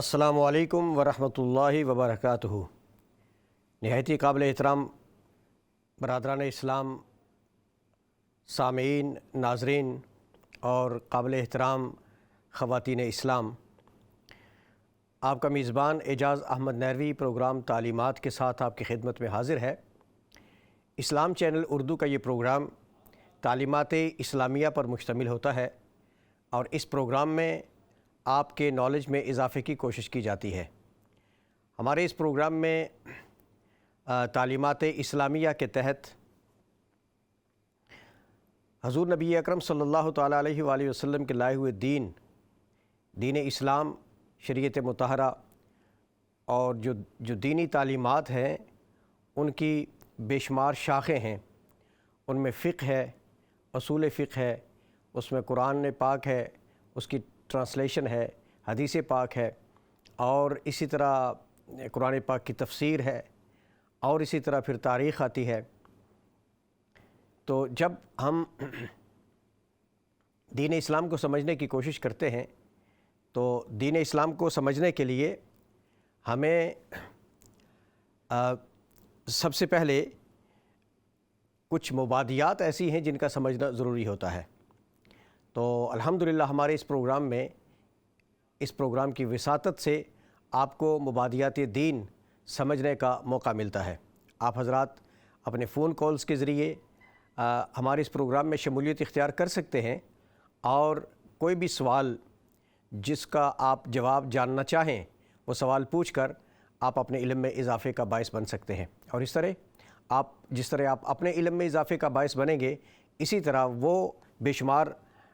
السلام علیکم ورحمۃ اللہ وبرکاتہ۔ نہایت ہی قابل احترام برادران اسلام، سامعین، ناظرین اور قابل احترام خواتین اسلام، آپ کا میزبان اعجاز احمد نیروی پروگرام تعلیمات کے ساتھ آپ کی خدمت میں حاضر ہے۔ اسلام چینل اردو کا یہ پروگرام تعلیمات اسلامیہ پر مشتمل ہوتا ہے اور اس پروگرام میں آپ کے نالج میں اضافے کی کوشش کی جاتی ہے۔ ہمارے اس پروگرام میں تعلیمات اسلامیہ کے تحت حضور نبی اکرم صلی اللہ تعالیٰ علیہ وآلہ وسلم کے لائے ہوئے دین اسلام، شریعت مطہرہ اور جو دینی تعلیمات ہیں ان کی بے شمار شاخیں ہیں۔ ان میں فقہ ہے، اصول فقہ ہے، اس میں قرآن پاک ہے، اس کی ٹرانسلیشن ہے، حدیث پاک ہے، اور اسی طرح قرآن پاک کی تفسیر ہے، اور اسی طرح پھر تاریخ آتی ہے۔ تو جب ہم دین اسلام کو سمجھنے کی کوشش کرتے ہیں تو دین اسلام کو سمجھنے کے لیے ہمیں سب سے پہلے کچھ مبادیات ایسی ہیں جن کا سمجھنا ضروری ہوتا ہے۔ تو الحمدللہ ہمارے اس پروگرام کی وساطت سے آپ کو مبادیات دین سمجھنے کا موقع ملتا ہے۔ آپ حضرات اپنے فون کالز کے ذریعے ہمارے اس پروگرام میں شمولیت اختیار کر سکتے ہیں اور کوئی بھی سوال جس کا آپ جواب جاننا چاہیں وہ سوال پوچھ کر آپ اپنے علم میں اضافے کا باعث بن سکتے ہیں۔ اور جس طرح آپ اپنے علم میں اضافے کا باعث بنیں گے، اسی طرح وہ بے شمار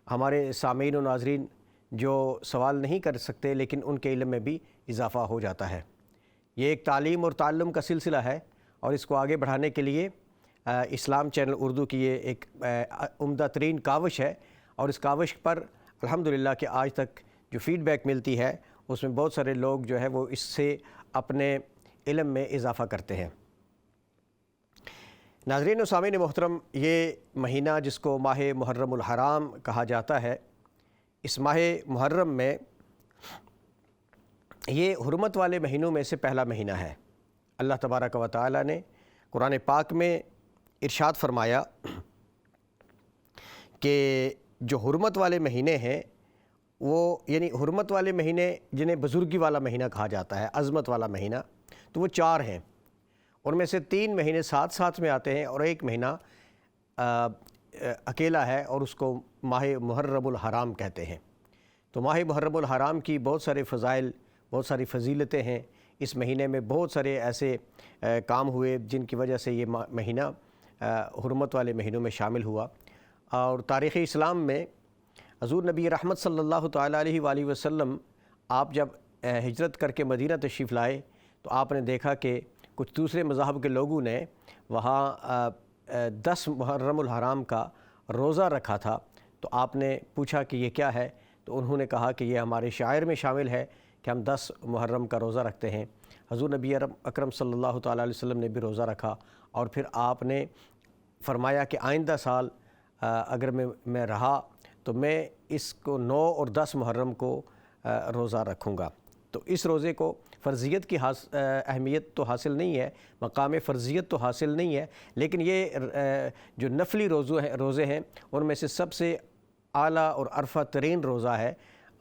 ہمارے سامعین و ناظرین جو سوال نہیں کر سکتے لیکن ان کے علم میں بھی اضافہ ہو جاتا ہے۔ یہ ایک تعلیم اور تعلم کا سلسلہ ہے اور اس کو آگے بڑھانے کے لیے اسلام چینل اردو کی یہ ایک عمدہ ترین کاوش ہے، اور اس کاوش پر الحمدللہ کہ آج تک جو فیڈ بیک ملتی ہے اس میں بہت سارے لوگ جو ہے وہ اس سے اپنے علم میں اضافہ کرتے ہیں۔ ناظرین و سامعین محترم، یہ مہینہ جس کو ماہ محرم الحرام کہا جاتا ہے، اس ماہ محرم میں یہ حرمت والے مہینوں میں سے پہلا مہینہ ہے۔ اللہ تبارک و تعالی نے قرآن پاک میں ارشاد فرمایا کہ جو حرمت والے مہینے ہیں وہ یعنی حرمت والے مہینے جنہیں بزرگی والا مہینہ کہا جاتا ہے، عظمت والا مہینہ، تو وہ 4 ہیں۔ ان میں سے 3 مہینے ساتھ ساتھ میں آتے ہیں اور ایک مہینہ اکیلا ہے اور اس کو ماہ محرم الحرام کہتے ہیں۔ تو ماہ محرم الحرام کی بہت سارے فضائل، بہت ساری فضیلتیں ہیں۔ اس مہینے میں بہت سارے ایسے کام ہوئے جن کی وجہ سے یہ مہینہ حرمت والے مہینوں میں شامل ہوا۔ اور تاریخ اسلام میں حضور نبی رحمت صلی اللہ تعالیٰ علیہ وآلہ وسلم آپ جب ہجرت کر کے مدینہ تشریف لائے تو آپ نے دیکھا کہ کچھ دوسرے مذاہب کے لوگوں نے وہاں 10 محرم الحرام کا روزہ رکھا تھا۔ تو آپ نے پوچھا کہ یہ کیا ہے؟ تو انہوں نے کہا کہ یہ ہمارے شاعر میں شامل ہے کہ ہم 10 محرم کا روزہ رکھتے ہیں۔ حضور نبی اکرم صلی اللہ تعالیٰ علیہ وسلم نے بھی روزہ رکھا اور پھر آپ نے فرمایا کہ آئندہ سال اگر میں رہا تو میں اس کو 9 اور 10 محرم کو روزہ رکھوں گا۔ تو اس روزے کو فرضیت کی اہمیت تو حاصل نہیں ہے، مقام فرضیت تو حاصل نہیں ہے، لیکن یہ جو نفلی روزے ہیں ان میں سے سب سے اعلیٰ اور عرفہ ترین روزہ ہے۔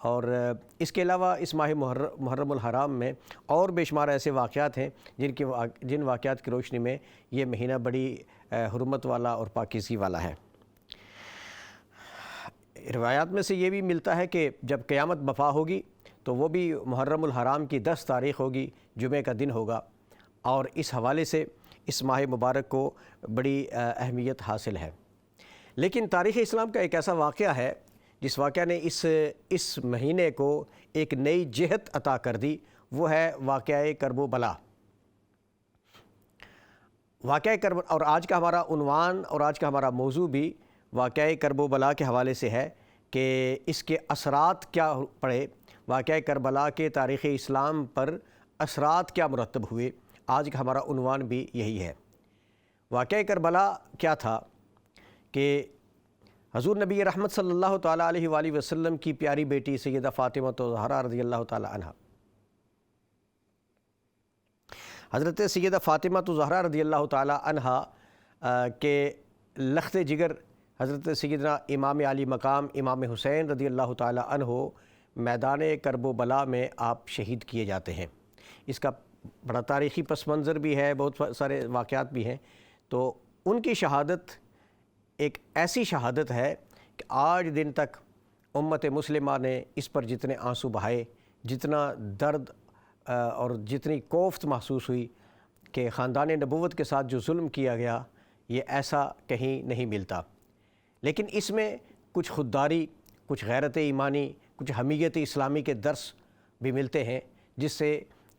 اور اس کے علاوہ اس ماہ محرم الحرام میں اور بے شمار ایسے واقعات ہیں جن واقعات کی روشنی میں یہ مہینہ بڑی حرمت والا اور پاکیزگی والا ہے۔ روایات میں سے یہ بھی ملتا ہے کہ جب قیامت برپا ہوگی تو وہ بھی محرم الحرام کی 10 تاریخ ہوگی، جمعہ کا دن ہوگا، اور اس حوالے سے اس ماہ مبارک کو بڑی اہمیت حاصل ہے۔ لیکن تاریخ اسلام کا ایک ایسا واقعہ ہے جس واقعہ نے اس مہینے کو ایک نئی جہت عطا کر دی، وہ ہے واقعہ کرب و بلا۔ واقعہ کرب، اور آج کا ہمارا عنوان اور آج کا ہمارا موضوع بھی واقعہ کرب و بلا کے حوالے سے ہے کہ اس کے اثرات کیا پڑے، واقعہ کربلا کے تاریخ اسلام پر اثرات کیا مرتب ہوئے۔ آج کا ہمارا عنوان بھی یہی ہے۔ واقعہ کربلا کیا تھا کہ حضور نبی رحمت صلی اللہ تعالیٰ علیہ وآلہ وسلم کی پیاری بیٹی سیدہ فاطمہ زہرا رضی اللہ تعالیٰ عنہ، حضرت سیدہ فاطمہ زہرا رضی اللہ تعالی عنہا کے لخت جگر حضرت سیدنا امام علی مقام امام حسین رضی اللہ تعالی عنہ میدان کرب و بلا میں آپ شہید کیے جاتے ہیں۔ اس کا بڑا تاریخی پس منظر بھی ہے، بہت سارے واقعات بھی ہیں۔ تو ان کی شہادت ایک ایسی شہادت ہے کہ آج دن تک امت مسلمہ نے اس پر جتنے آنسو بہائے، جتنا درد اور جتنی کوفت محسوس ہوئی کہ خاندان نبوت کے ساتھ جو ظلم کیا گیا، یہ ایسا کہیں نہیں ملتا۔ لیکن اس میں کچھ خودداری، کچھ غیرت ایمانی، کچھ حمیت اسلامی کے درس بھی ملتے ہیں، جس سے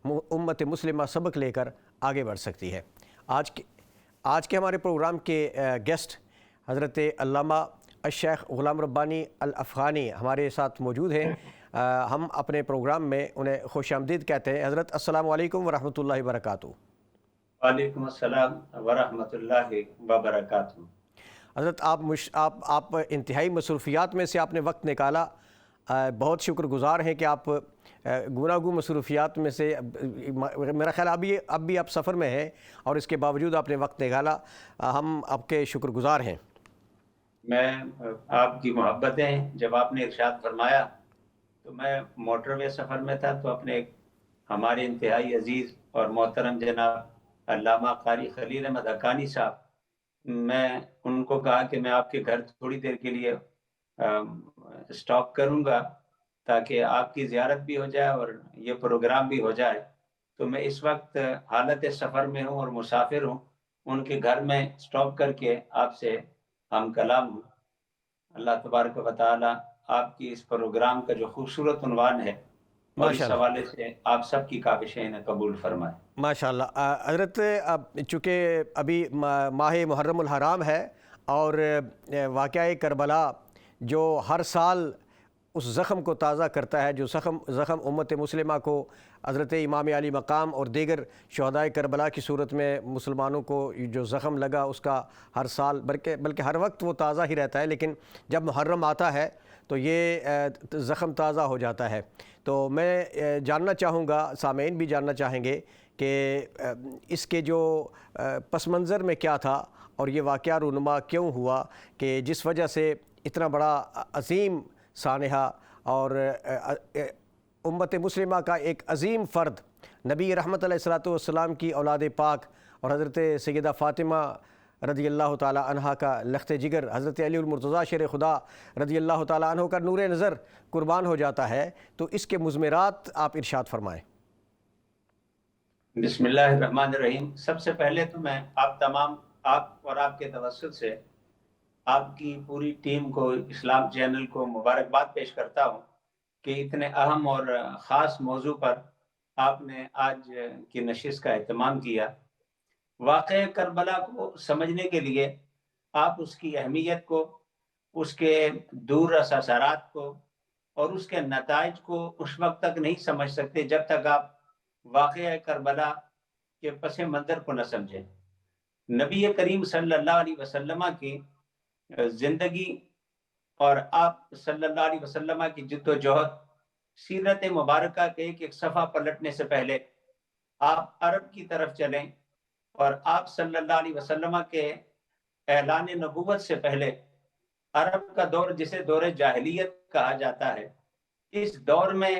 امت مسلمہ سبق لے کر آگے بڑھ سکتی ہے۔ آج کے ہمارے پروگرام کے گیسٹ حضرت علامہ الشیخ غلام ربانی الافغانی ہمارے ساتھ موجود ہیں۔ ہم اپنے پروگرام میں انہیں خوش آمدید کہتے ہیں۔ حضرت السلام علیکم ورحمۃ اللہ وبرکاتہ۔ وعلیکم السلام ورحمۃ اللہ وبرکاتہ۔ حضرت آپ انتہائی مصروفیات میں سے آپ نے وقت نکالا، بہت شکر گزار ہیں کہ آپ گوناگوں مصروفیات میں سے میرا خیال اب بھی آپ سفر میں ہیں اور اس کے باوجود آپ نے وقت نکالا، ہم آپ کے شکر گزار ہیں۔ میں آپ کی محبتیں، جب آپ نے ارشاد فرمایا تو میں موٹر وے سفر میں تھا، تو اپنے ہمارے انتہائی عزیز اور محترم جناب علامہ قاری خلیل احمد حقانی صاحب، میں ان کو کہا کہ میں آپ کے گھر تھوڑی دیر کے لیے اسٹاپ کروں گا تاکہ آپ کی زیارت بھی ہو جائے اور یہ پروگرام بھی ہو جائے۔ تو میں اس وقت حالت سفر میں ہوں اور مسافر ہوں، ان کے گھر میں اسٹاپ کر کے آپ سے ہم کلام ہوں۔ اللہ تبارک و تعالی آپ کی اس پروگرام کا جو خوبصورت عنوان ہے اور اس حوالے سے آپ سب کی کاوشیں قبول فرمائے۔ ماشاءاللہ۔ حضرت چونکہ ابھی ماہ محرم الحرام ہے اور واقعہ کربلا جو ہر سال اس زخم کو تازہ کرتا ہے، جو زخم امت مسلمہ کو حضرت امام علی مقام اور دیگر شہدائے کربلا کی صورت میں مسلمانوں کو جو زخم لگا، اس کا ہر سال بلکہ ہر وقت وہ تازہ ہی رہتا ہے، لیکن جب محرم آتا ہے تو یہ زخم تازہ ہو جاتا ہے۔ تو میں جاننا چاہوں گا، سامعین بھی جاننا چاہیں گے کہ اس کے جو پس منظر میں کیا تھا اور یہ واقعہ رونما کیوں ہوا کہ جس وجہ سے اتنا بڑا عظیم سانحہ اور امت مسلمہ کا ایک عظیم فرد، نبی رحمت علیہ الصلوۃ والسلام کی اولاد پاک اور حضرت سیدہ فاطمہ رضی اللہ تعالی عنہ کا لخت جگر، حضرت علی المرتضیٰ شیر خدا رضی اللہ تعالی عنہ کا نور نظر قربان ہو جاتا ہے، تو اس کے مضمرات آپ ارشاد فرمائیں۔ بسم اللہ الرحمن الرحیم۔ سب سے پہلے تو میں آپ اور آپ کے توسط سے آپ کی پوری ٹیم کو، اسلام چینل کو مبارکباد پیش کرتا ہوں کہ اتنے اہم اور خاص موضوع پر آپ نے آج کی نشست کا اہتمام کیا۔ واقعہ کربلا کو سمجھنے کے لیے آپ اس کی اہمیت کو، اس کے دور رس اثرات کو اور اس کے نتائج کو اس وقت تک نہیں سمجھ سکتے جب تک آپ واقعہ کربلا کے پس منظر کو نہ سمجھیں۔ نبی کریم صلی اللہ علیہ وسلم کی زندگی اور آپ صلی اللہ علیہ وسلم کی جد و جہد، سیرت مبارکہ کے ایک صفحہ پلٹنے سے پہلے آپ عرب کی طرف چلیں اور آپ صلی اللہ علیہ وسلم کے اعلان نبوت سے پہلے عرب کا دور، جسے دور جاہلیت کہا جاتا ہے، اس دور میں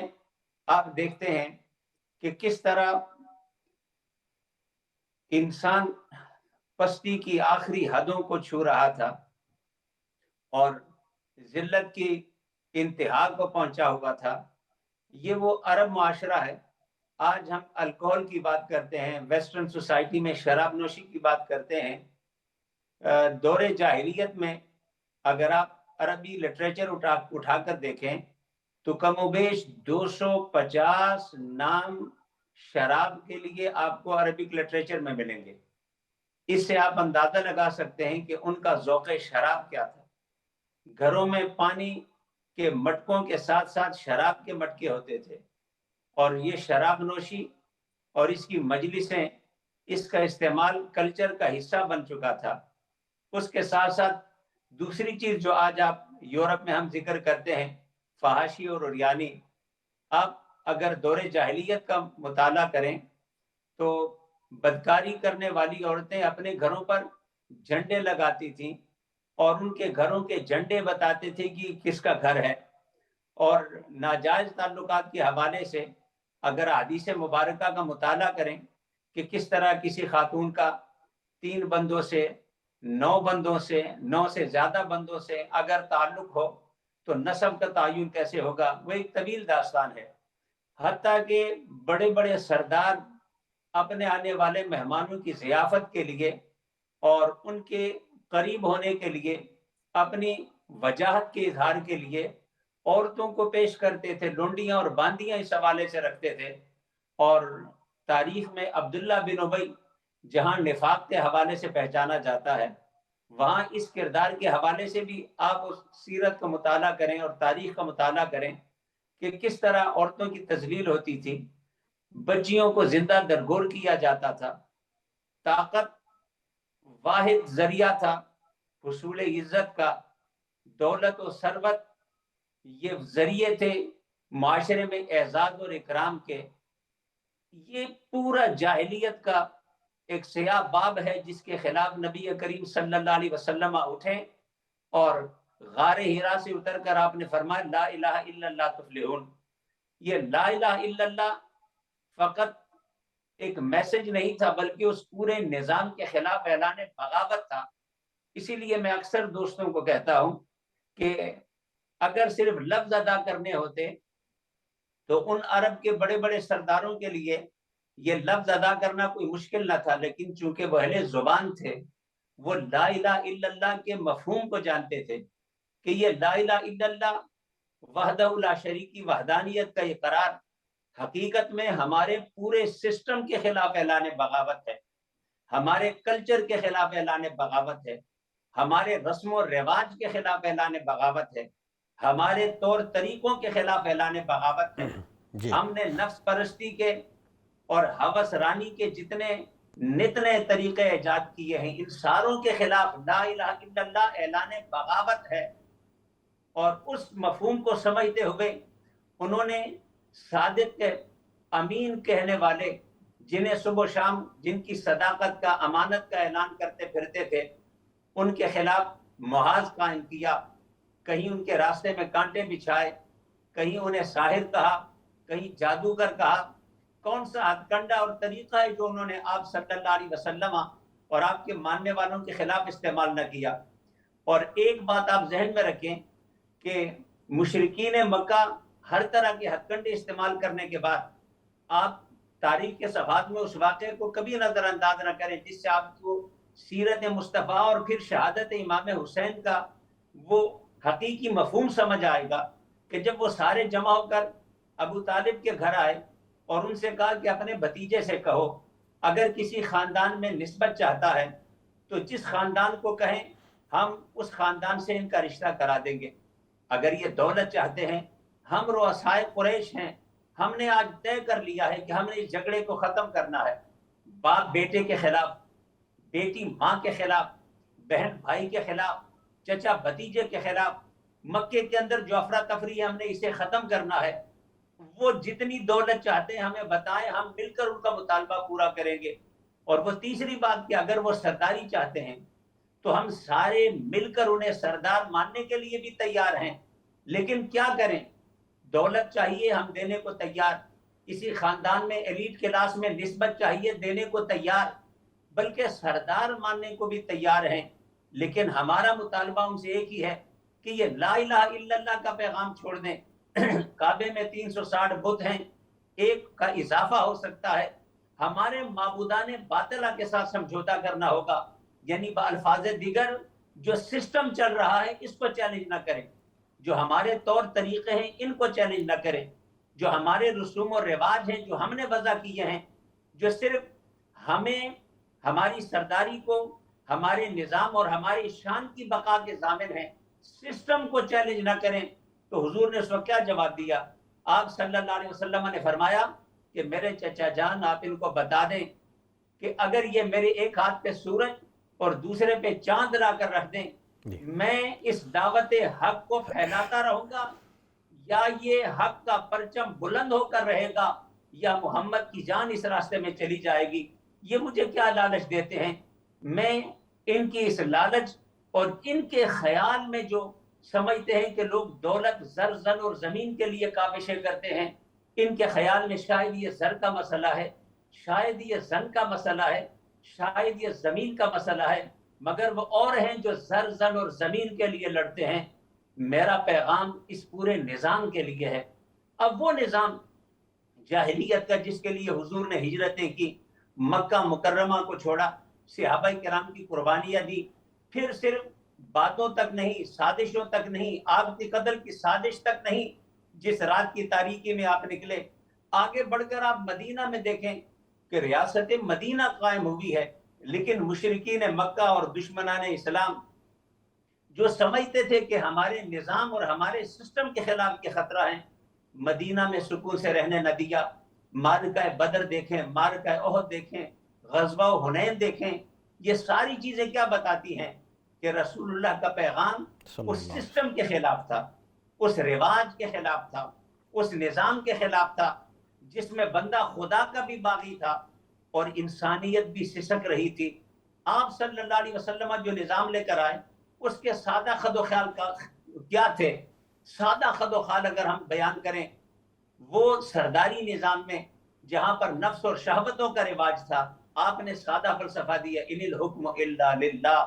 آپ دیکھتے ہیں کہ کس طرح انسان پستی کی آخری حدوں کو چھو رہا تھا اور ذلت کی انتہا کو پہنچا ہوا تھا۔ یہ وہ عرب معاشرہ ہے۔ آج ہم الکوہل کی بات کرتے ہیں، ویسٹرن سوسائٹی میں شراب نوشی کی بات کرتے ہیں۔ دور جاہلیت میں اگر آپ عربی لٹریچر اٹھا کر دیکھیں تو کم و بیش 250 نام شراب کے لیے آپ کو عربک لٹریچر میں ملیں گے۔ اس سے آپ اندازہ لگا سکتے ہیں کہ ان کا ذوق شراب کیا تھا۔ گھروں میں پانی کے مٹکوں کے ساتھ ساتھ شراب کے مٹکے ہوتے تھے، اور یہ شراب نوشی اور اس کی مجلسیں، اس کا استعمال کلچر کا حصہ بن چکا تھا۔ اس کے ساتھ ساتھ دوسری چیز جو آج آپ یورپ میں ہم ذکر کرتے ہیں، فحاشی اور عریانی، آپ اگر دور جاہلیت کا مطالعہ کریں تو بدکاری کرنے والی عورتیں اپنے گھروں پر جھنڈے لگاتی تھیں اور ان کے گھروں کے جھنڈے بتاتے تھے کہ کس کا گھر ہے. اور ناجائز تعلقات کے حوالے سے اگر حدیث مبارکہ کا مطالعہ کریں کہ کس طرح کسی خاتون کا 3 بندوں سے 9 بندوں سے 9 سے زیادہ بندوں سے اگر تعلق ہو تو نسب کا تعین کیسے ہوگا، وہ ایک طویل داستان ہے. حتیٰ کہ بڑے بڑے سردار اپنے آنے والے مہمانوں کی ضیافت کے لیے اور ان کے قریب ہونے کے لیے اپنی وجاہت کے اظہار کے لیے عورتوں کو پیش کرتے تھے. لونڈیاں اور باندیاں اس حوالے سے رکھتے تھے. اور تاریخ میں عبداللہ بن ابی جہاں نفاق کے حوالے سے پہچانا جاتا ہے، وہاں اس کردار کے حوالے سے بھی آپ اس سیرت کا مطالعہ کریں اور تاریخ کا مطالعہ کریں کہ کس طرح عورتوں کی تذلیل ہوتی تھی، بچیوں کو زندہ درگور کیا جاتا تھا. طاقت واحد ذریعہ تھا حصول عزت کا، دولت و ثروت یہ ذریعے تھے معاشرے میں اعزاز اور اکرام کے. یہ پورا جاہلیت کا ایک سیاہ باب ہے جس کے خلاف نبی کریم صلی اللہ علیہ وسلم اٹھے اور غار ہرا سے اتر کر آپ نے فرمایا لا الہ الا اللہ تفلحون. یہ لا الہ الا اللہ فقط ایک میسج نہیں تھا بلکہ اس پورے نظام کے خلاف اعلان بغاوت تھا. اسی لیے میں اکثر دوستوں کو کہتا ہوں کہ اگر صرف لفظ ادا کرنے ہوتے تو ان عرب کے بڑے بڑے سرداروں کے لیے یہ لفظ ادا کرنا کوئی مشکل نہ تھا، لیکن چونکہ وہ اہل زبان تھے وہ لا الہ الا اللہ کے مفہوم کو جانتے تھے کہ یہ لا الہ الا اللہ وحدہ لا شریک کی وحدانیت کا اقرار حقیقت میں ہمارے پورے سسٹم کے خلاف اعلان بغاوت ہے، ہمارے کلچر کے خلاف اعلان بغاوت ہے، ہمارے رسم و رواج کے خلاف اعلان بغاوت ہے، ہمارے طور طریقوں کے خلاف اعلان بغاوت ہے. جی ہم نے نفس پرستی کے اور ہوس رانی کے جتنے نت نئے طریقے ایجاد کیے ہیں ان ساروں کے خلاف لا الہ الا اللہ اعلان بغاوت ہے. اور اس مفہوم کو سمجھتے ہوئے انہوں نے صادق امین کہنے والے جنہیں صبح و شام جن کی صداقت کا امانت کا اعلان کرتے پھرتے تھے ان کے خلاف محاذ قائم کیا. کہیں ان کے راستے میں کانٹے بچھائے، کہیں انہیں ساحر کہا، کہیں جادوگر کہا. کون سا ہتھ کنڈا اور طریقہ ہے جو انہوں نے آپ صلی اللہ علیہ وسلم اور آپ کے ماننے والوں کے خلاف استعمال نہ کیا. اور ایک بات آپ ذہن میں رکھیں کہ مشرکین مکہ ہر طرح کے ہتھ کنڈے استعمال کرنے کے بعد آپ تاریخ کے صفحات میں اس واقعے کو کبھی نظر انداز نہ کریں جس سے آپ کو سیرت مصطفیٰ اور پھر شہادت امام حسین کا وہ حقیقی مفہوم سمجھ آئے گا کہ جب وہ سارے جمع ہو کر ابو طالب کے گھر آئے اور ان سے کہا کہ اپنے بھتیجے سے کہو اگر کسی خاندان میں نسبت چاہتا ہے تو جس خاندان کو کہیں ہم اس خاندان سے ان کا رشتہ کرا دیں گے. اگر یہ دولت چاہتے ہیں ہم رؤسائے قریش ہیں، ہم نے آج طے کر لیا ہے کہ ہم نے اس جھگڑے کو ختم کرنا ہے. باپ بیٹے کے خلاف، بیٹی ماں کے خلاف، بہن بھائی کے خلاف، چچا بھتیجے کے خلاف، مکے کے اندر جو افراتفری ہے ہم نے اسے ختم کرنا ہے. وہ جتنی دولت چاہتے ہیں ہمیں بتائیں، ہم مل کر ان کا مطالبہ پورا کریں گے. اور وہ تیسری بات کہ اگر وہ سرداری چاہتے ہیں تو ہم سارے مل کر انہیں سردار ماننے کے لیے بھی تیار ہیں. لیکن کیا کریں، دولت چاہیے ہم دینے کو تیار، کسی خاندان میں ایلیٹ کلاس میں نسبت چاہیے دینے کو تیار، بلکہ سردار ماننے کو بھی تیار ہیں. لیکن ہمارا مطالبہ ان سے ایک ہی ہے کہ یہ لا الہ الا اللہ کا پیغام چھوڑ دیں. کعبے میں 360 بت ہیں، ایک کا اضافہ ہو سکتا ہے. ہمارے معبودان باطلہ کے ساتھ سمجھوتا کرنا ہوگا، یعنی بالفاظ دیگر جو سسٹم چل رہا ہے اس کو چیلنج نہ کریں، جو ہمارے طور طریقے ہیں ان کو چیلنج نہ کریں، جو ہمارے رسوم و رواج ہیں جو ہم نے وضع کیے ہیں، جو صرف ہمیں ہماری سرداری کو، ہمارے نظام اور ہماری شان کی بقا کے ضامن ہیں، سسٹم کو چیلنج نہ کریں. تو حضور نے اس وقت کیا جواب دیا؟ آپ صلی اللہ علیہ وسلم نے فرمایا کہ میرے چچا جان آپ ان کو بتا دیں کہ اگر یہ میرے ایک ہاتھ پہ سورج اور دوسرے پہ چاند لا کر رکھ دیں میں اس دعوت حق کو پھیلاتا رہوں گا، یا یہ حق کا پرچم بلند ہو کر رہے گا، یا محمد کی جان اس راستے میں چلی جائے گی. یہ مجھے کیا لالچ دیتے ہیں؟ میں ان کی اس لالچ اور ان کے خیال میں جو سمجھتے ہیں کہ لوگ دولت زر اور زمین کے لیے کاوشیں کرتے ہیں، ان کے خیال میں شاید یہ زر کا مسئلہ ہے، شاید یہ زن کا مسئلہ ہے، شاید یہ زمین کا مسئلہ ہے، مگر وہ اور ہیں جو زن اور زمین کے لیے لڑتے ہیں۔ میرا پیغام اس پورے نظام کے لیے ہے۔ اب وہ نظام جاہلیت کا جس کے لیے حضور نے ہجرتیں کی، مکہ مکرمہ کو چھوڑا، صحابہ کرام کی قربانیاں دی، پھر صرف باتوں تک نہیں، سازشوں تک نہیں، آپ کی قتل کی سازش تک نہیں، جس رات کی تاریکی میں آپ نکلے، آگے بڑھ کر آپ مدینہ میں دیکھیں کہ ریاست مدینہ قائم ہوئی ہے، لیکن مشرکین مکہ اور دشمنان اسلام جو سمجھتے تھے کہ ہمارے نظام اور ہمارے سسٹم کے خلاف یہ خطرہ ہیں، مدینہ میں سکون سے رہنے نہ دیا۔ معرکہ بدر دیکھیں، معرکہ احد دیکھیں، غزوہ حنین دیکھیں، یہ ساری چیزیں کیا بتاتی ہیں کہ رسول اللہ کا پیغام اس سسٹم کے خلاف تھا، اس رواج کے خلاف تھا، اس نظام کے خلاف تھا جس میں بندہ خدا کا بھی باغی تھا اور انسانیت بھی سسک رہی تھی۔ آپ صلی اللہ علیہ وسلم جو نظام لے کر آئے، اس کے سادہ خد و خیال کا کیا تھے؟ سادہ خد و خیال اگر ہم بیان کریں، وہ سرداری نظام میں جہاں پر نفس اور شہوتوں کا رواج تھا، آپ نے سادہ فلسفہ دیا، ان الحکم الا للہ،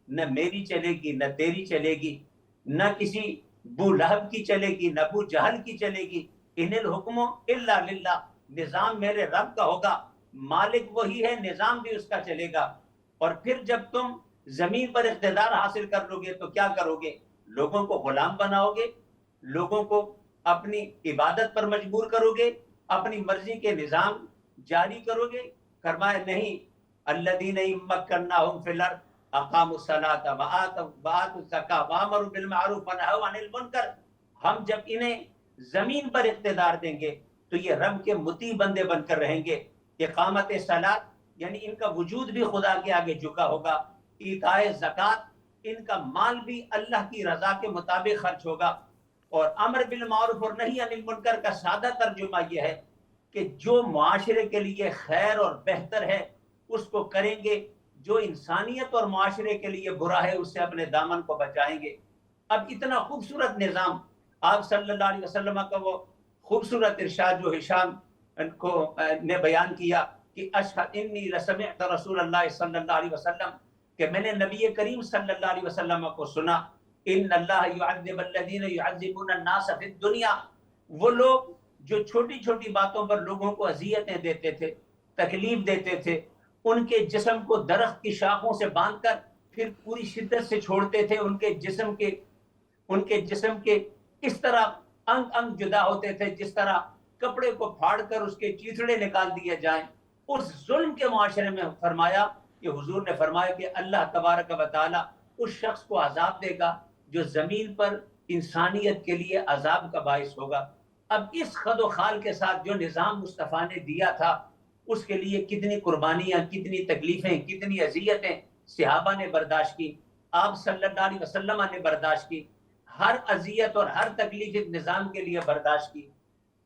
نہ میری چلے گی نہ تیری چلے گی، نہ کسی بو لہب کی چلے گی نہ بو جہل کی چلے گی، ان الحکم الا للہ، نظام میرے رب کا ہوگا، مالک وہی ہے، نظام بھی اس کا چلے گا۔ اور پھر جب تم زمین پر اقتدار حاصل کر لو گے تو کیا کرو گے؟ لوگوں کو غلام بناؤ گے، لوگوں کو اپنی عبادت پر مجبور کرو گے، اپنی مرضی کے نظام جاری کرو گے؟ فرمایا نہیں، الذین مکناہم فی الارض اقاموا الصلاۃ وآتوا الزکاۃ وامروا بالمعروف ونہوا عن المنکر، ہم جب انہیں زمین پر اقتدار دیں گے تو یہ رب کے مطیع بندے بن کر رہیں گے۔ اقامت صلاۃ یعنی ان کا وجود بھی خدا کے آگے جھکا ہوگا، ایتاء زکوٰۃ ان کا مال بھی اللہ کی رضا کے مطابق خرچ ہوگا، اور امر بالمعروف اور نہی عن المنکر کا سادہ ترجمہ یہ ہے کہ جو معاشرے کے لیے خیر اور بہتر ہے اس کو کریں گے، جو انسانیت اور معاشرے کے لیے برا ہے اس سے اپنے دامن کو بچائیں گے۔ اب اتنا خوبصورت نظام آپ صلی اللہ علیہ وسلم کا وہ خوبصورت ارشاد جو ہشام کو نے بیان کیا کہ اشہد انی لسمعت رسول اللہ صلی اللہ علیہ وسلم، کہ میں نے نبی کریم صلی اللہ علیہ وسلم کو سنا، ان اللہ یعذب الذین یعذبون الناس فی الدنیا، وہ لوگ جو چھوٹی چھوٹی باتوں پر لوگوں کو اذیتیں دیتے تھے، تکلیف دیتے تھے، ان کے جسم کو درخت کی شاخوں سے باندھ کر پھر پوری شدت سے چھوڑتے تھے، ان کے جسم کے اس طرح انگ انگ جدا ہوتے تھے جس طرح کپڑے کو پھاڑ کر اس کے چیتڑے نکال دیے جائیں، اس ظلم کے معاشرے میں فرمایا کہ حضور نے فرمایا کہ اللہ تبارک و تعالی اس شخص کو عذاب دے گا جو زمین پر انسانیت کے لیے عذاب کا باعث ہوگا۔ اب اس خد و خال کے ساتھ جو نظام مصطفیٰ نے دیا تھا، اس کے لیے کتنی قربانیاں، کتنی تکلیفیں، کتنی اذیتیں صحابہ نے برداشت کی، آپ صلی اللہ علیہ وسلم نے برداشت کی، ہر اذیت اور ہر تکلیف اس نظام کے لیے برداشت کی،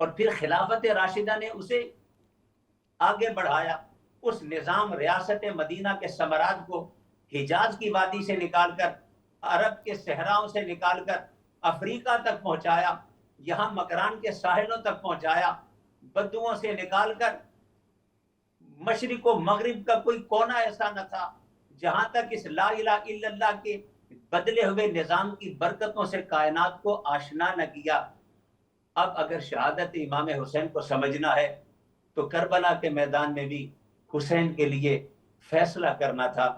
اور پھر خلافت راشدہ نے اسے آگے بڑھایا۔ اس نظام ریاست مدینہ کے ثمرات کو حجاز کی وادی سے نکال کر، عرب کے صحراؤں سے نکال کر افریقہ تک پہنچایا، یہاں مکران کے ساحلوں تک پہنچایا، بدوؤں سے نکال کر مشرق و مغرب کا کوئی کونا ایسا نہ تھا جہاں تک اس لا الہ الا اللہ کے بدلے ہوئے نظام کی برکتوں سے کائنات کو آشنا نہ کیا۔ اب اگر شہادت امام حسین کو سمجھنا ہے تو کربلا کے میدان میں بھی حسین کے لیے فیصلہ کرنا تھا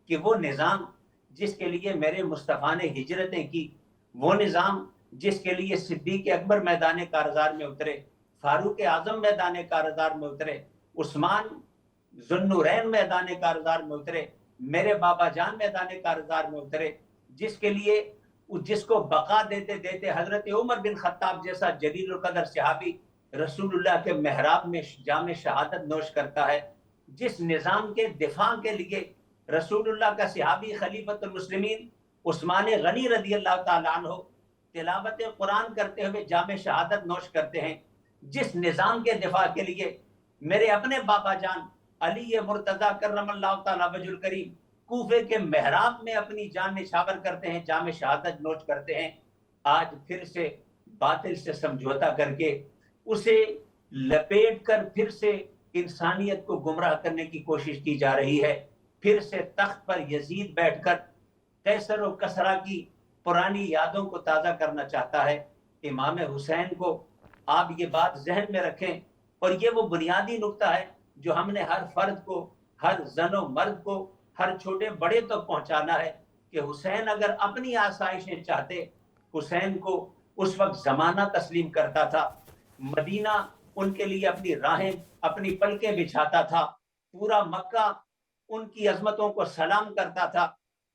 کہ وہ نظام جس کے لیے میرے مصطفیٰ نے ہجرتیں کی، وہ نظام جس کے لیے صدیق اکبر میدان کارزار میں اترے، فاروق اعظم میدان کارزار میں اترے، عثمان ذوالنورین میدان کارزار میں اترے، میرے بابا جان میدان کارزار میں اترے، جس کو بقا دیتے دیتے حضرت عمر بن خطاب جیسا جلیل القدر صحابی رسول اللہ کے محراب میں جام شہادت نوش کرتا ہے، جس نظام کے دفاع کے لیے رسول اللہ کا صحابی خلیفۃ المسلمین عثمان غنی رضی اللہ تعالیٰ عنہ تلاوت قرآن کرتے ہوئے جام شہادت نوش کرتے ہیں، جس نظام کے دفاع کے لیے میرے اپنے بابا جان علی مرتضی کرم اللہ تعالی وجہ کریم کوفے کے محراب میں اپنی جان نچھاور کرتے ہیں، جام شہادت نوش کرتے ہیں. آج پھر سے باطل سے سمجھوتا کر کے اسے لپیٹ کر پھر سے انسانیت کو گمراہ کرنے کی کوشش کی جا رہی ہے. پھر سے تخت پر یزید بیٹھ کر قیصر و کسریٰ کی پرانی یادوں کو تازہ کرنا چاہتا ہے. امام حسین کو آپ یہ بات ذہن میں رکھیں، اور یہ وہ بنیادی نقطہ ہے جو ہم نے ہر فرد کو، ہر زن و مرد کو، ہر چھوٹے بڑے تک پہنچانا ہے کہ حسین اگر اپنی آسائشیں چاہتے، حسین کو اس وقت زمانہ تسلیم کرتا تھا، مدینہ ان کے لیے اپنی راہیں، اپنی پلکیں بچھاتا تھا، پورا مکہ ان کی عظمتوں کو سلام کرتا تھا.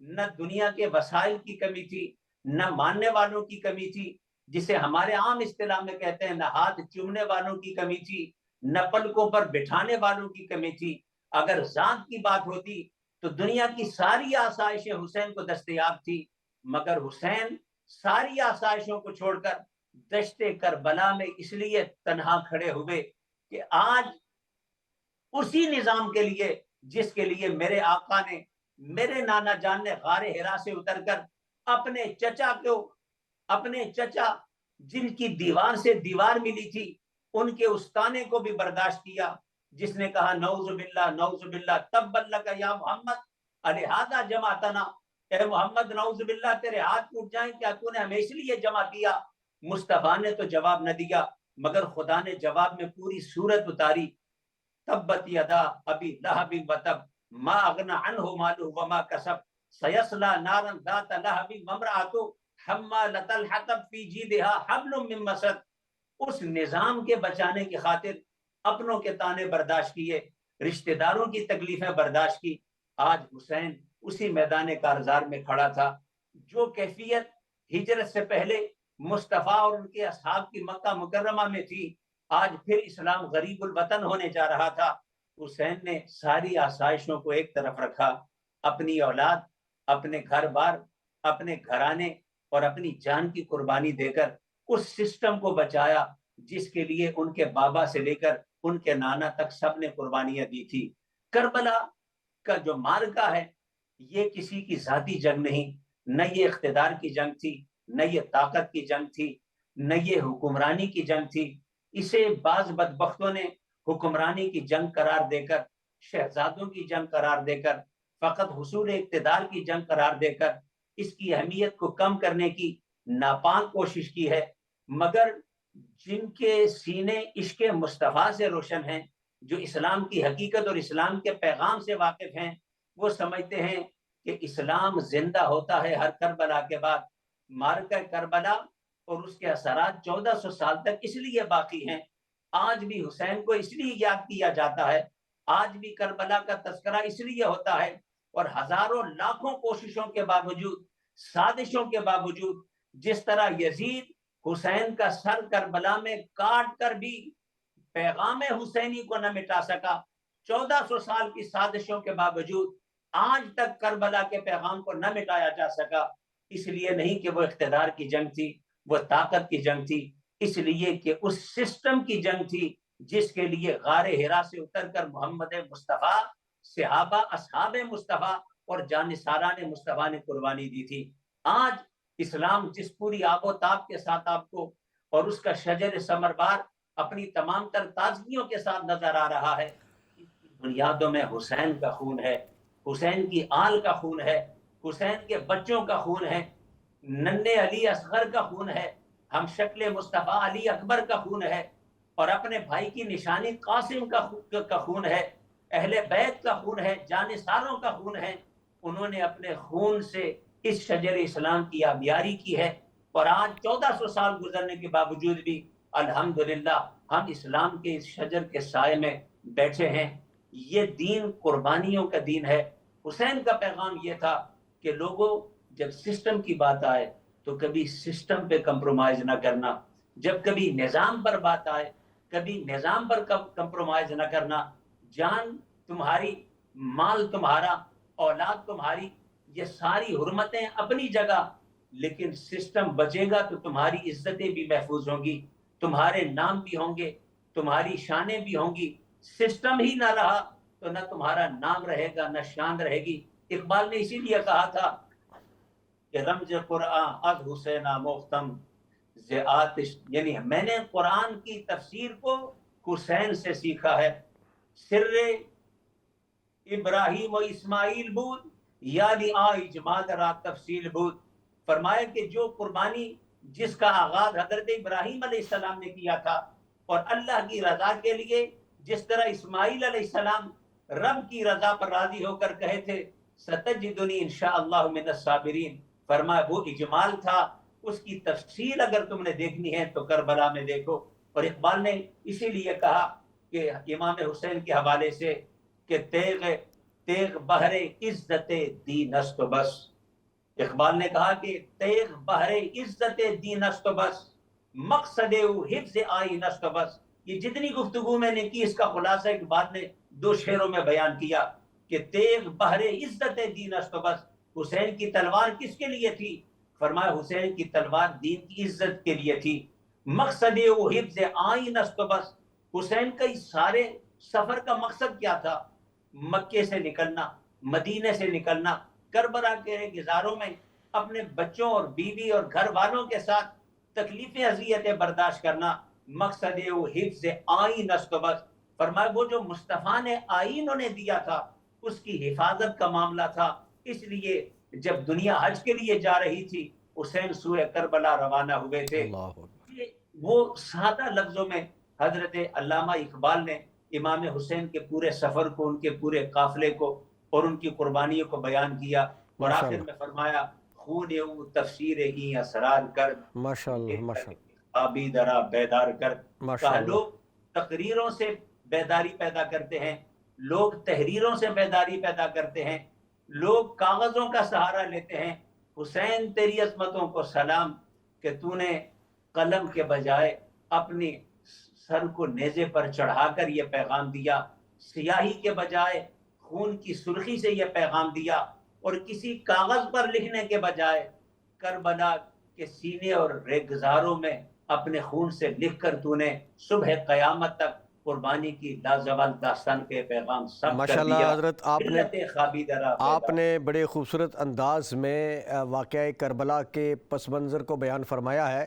نہ دنیا کے وسائل کی کمی تھی، نہ ماننے والوں کی کمی تھی، جسے ہمارے عام اصطلاح میں کہتے ہیں، نہ ہاتھ چومنے والوں کی کمی تھی، نہ پلکوں پر بٹھانے والوں کی کمی تھی. اگر ذات کی بات ہوتی تو دنیا کی ساری آسائشیں حسین کو دستیاب تھی، مگر حسین ساری آسائشوں کو چھوڑ کر دشت کربلا میں اس لیے تنہا کھڑے ہوئے کہ آج اسی نظام کے لیے جس کے لیے میرے آقا نے، میرے نانا جان نے غار ہرا سے اتر کر اپنے چچا جن کی دیوار سے دیوار ملی تھی، ان کے استانے کو بھی برداشت کیا، جس نے کہا نعوذ باللہ نعوذ باللہ تبا لک یا محمد الہذا جمعتنا، اے محمد نعوذ باللہ تیرے ہاتھ ٹوٹ جائیں، کیا تو نے ہمیں اس لیے جمع کیا؟ مصطفیٰ نے تو جواب نہ دیا، مگر خدا نے جواب میں پوری سورت اتاری، تبت یدا ابی لہب وتب ما اغنى عنه ماله وما کسب سیصلی نارا ذات لہب وامرأته حمالۃ الحطب فی جیدها حبل من مسد. اس نظام کے بچانے کی خاطر اپنوں کے تانے برداشت کیے، رشتہ داروں کی تکلیفیں برداشت کی. آج حسین اسی میدان کارزار میں کھڑا تھا. جو کیفیت ہجرت سے پہلے مصطفیٰ اور ان کے اصحاب کی مکہ مکرمہ میں تھی، آج پھر اسلام غریب الوطن ہونے جا رہا تھا. حسین نے ساری آسائشوں کو ایک طرف رکھا، اپنی اولاد، اپنے گھر بار، اپنے گھرانے اور اپنی جان کی قربانی دے کر اس سسٹم کو بچایا جس کے لیے ان کے بابا سے لے کر ان کے نانا تک سب نے قربانیاں دی تھی. کربلا کا جو معرکہ ہے یہ کسی کی ذاتی جنگ نہیں، نہ یہ اقتدار کی جنگ تھی، نہ یہ طاقت کی جنگ تھی، نہ یہ حکمرانی کی جنگ تھی. اسے بعض بدبختوں نے حکمرانی کی جنگ قرار دے کر، شہزادوں کی جنگ قرار دے کر، فقط حصول اقتدار کی جنگ قرار دے کر اس کی اہمیت کو کم کرنے کی ناپاک کوشش کی ہے. مگر جن کے سینے عشق مصطفیٰ سے روشن ہیں، جو اسلام کی حقیقت اور اسلام کے پیغام سے واقف ہیں، وہ سمجھتے ہیں کہ اسلام زندہ ہوتا ہے ہر کربلا کے بعد. معرکہ کربلا اور اس کے اثرات 1400 سال تک اس لیے باقی ہیں. آج بھی حسین کو اس لیے یاد کیا جاتا ہے، آج بھی کربلا کا تذکرہ اس لیے ہوتا ہے، اور ہزاروں لاکھوں کوششوں کے باوجود، سازشوں کے باوجود، جس طرح یزید حسین کا سر کربلا میں کاٹ کر بھی پیغام حسینی کو نہ مٹا سکا، 1400 سال کی سازشوں کے باوجود آج تک کربلا کے پیغام کو نہ مٹایا جا سکا. اس لیے نہیں کہ وہ اقتدار کی جنگ تھی، وہ طاقت کی جنگ تھی، اس لیے کہ اس سسٹم کی جنگ تھی جس کے لیے غار ہرا سے اتر کر محمد مصطفیٰ، صحابہ اصحاب مصطفیٰ اور جانثاران مصطفیٰ نے قربانی دی تھی. آج اسلام جس پوری آب و تاب کے ساتھ آپ کو اور اس کا شجر ثمربار اپنی تمام تر تازگیوں کے ساتھ نظر آ رہا ہے، اس کی بنیادوں میں حسین کا خون ہے، حسین کی آل کا خون ہے، حسین کے بچوں کا خون ہے، ننھے علی اصغر کا خون ہے، ہم شکل مصطفیٰ علی اکبر کا خون ہے، اور اپنے بھائی کی نشانی قاسم کا خون ہے، اہل بیت کا خون ہے، جانثاروں کا خون ہے. انہوں نے اپنے خون سے اس شجر اسلام کی آبیاری کی ہے، اور آج 1400 سال گزرنے کے باوجود بھی الحمدللہ ہم اسلام کے اس شجر کے سائے میں بیٹھے ہیں. یہ دین قربانیوں کا دین ہے. حسین کا پیغام یہ تھا کہ لوگوں، جب سسٹم کی بات آئے تو کبھی سسٹم پہ کمپرومائز نہ کرنا، جب کبھی نظام پر بات آئے کبھی نظام پر کمپرومائز نہ کرنا. جان تمہاری، مال تمہارا، اولاد تمہاری، یہ ساری حرمتیں اپنی جگہ، لیکن سسٹم بچے گا تو تمہاری عزتیں بھی محفوظ ہوں گی، تمہارے نام بھی ہوں گے، تمہاری شانیں بھی ہوں گی. سسٹم ہی نہ رہا تو نہ تمہارا نام رہے گا نہ شان رہے گی۔ اقبال نے اسی لیے کہا تھا کہ رمز قرآن از حسین مختم ز آتش، یعنی میں نے قرآن کی تفسیر کو حسین سے سیکھا ہے۔ سر ابراہیم و اسماعیل بود یعنی اجمال را تفصیل بود، فرمایا کہ جو قربانی جس کا آغاز حضرت ابراہیم علیہ السلام نے کیا تھا اور اللہ کی رضا کے لیے، جس طرح اسماعیل علیہ السلام رب کی رضا پر راضی ہو کر کہے تھے ستجدنی انشاءاللہ من الصابرین، فرمایا وہ اجمال تھا، اس کی تفصیل اگر تم نے دیکھنی ہے تو کربلا میں دیکھو۔ اور اقبال نے اسی لیے کہا کہ امام حسین کے حوالے سے کہ تیغ بحر عزت دین است و بس، اقبال نے کہا کہ تیغ بحر عزت دین است و بس، مقصد او حفظ آئین است و بس۔ یہ جتنی گفتگو میں نے کی اس کا خلاصہ اقبال نے 2 شعروں میں بیان کیا کہ تیغ بحر عزت دین است و بس، حسین کی تلوار کس کے لیے تھی؟ فرمایا حسین کی تلوار دین کی عزت کے لیے تھی۔ مقصد او حفظ آئین است و بس، حسین کا اس سارے سفر کا مقصد کیا تھا؟ مکے سے نکلنا، مدینے سے نکلنا، کربلا کے گزاروں میں اپنے بچوں اور بیوی اور گھر والوں کے ساتھ تکلیفیں اذیتیں برداشت کرنا، مقصد او حفظ آئین است و بس، فرمایا وہ جو مصطفیٰ نے آئین انہیں دیا تھا اس کی حفاظت کا معاملہ تھا۔ اس لیے جب دنیا حج کے لیے جا رہی تھی حسین سوئے کربلا روانہ ہوئے تھے۔ وہ سادہ لفظوں میں حضرت علامہ اقبال نے امام حسین کے پورے سفر کو، ان کے پورے قافلے کو اور ان کی قربانیوں کو بیان کیا، اور آخر میں فرمایا خون او تفسیر ہی اسرار کر، آبی درا بیدار کر۔ کہا لوگ تقریروں سے بیداری پیدا کرتے ہیں، لوگ تحریروں سے بیداری پیدا کرتے ہیں، لوگ کاغذوں کا سہارا لیتے ہیں۔ حسین تیری عظمتوں کو سلام کہ تو نے قلم کے بجائے اپنی سر کو نیزے پر چڑھا کر یہ پیغام دیا، سیاہی کے بجائے خون کی سرخی سے یہ پیغام دیا، اور کسی کاغذ پر لکھنے کے بجائے کربلا کے سینے اور ریگزاروں میں اپنے خون سے لکھ کر تو نے صبح قیامت تک قربانی کی لازوال داستان کے پیغام سب کر دیا۔ ماشاءاللہ حضرت آپ نے بڑے خوبصورت انداز میں واقعہ کربلا کے پس منظر کو بیان فرمایا ہے۔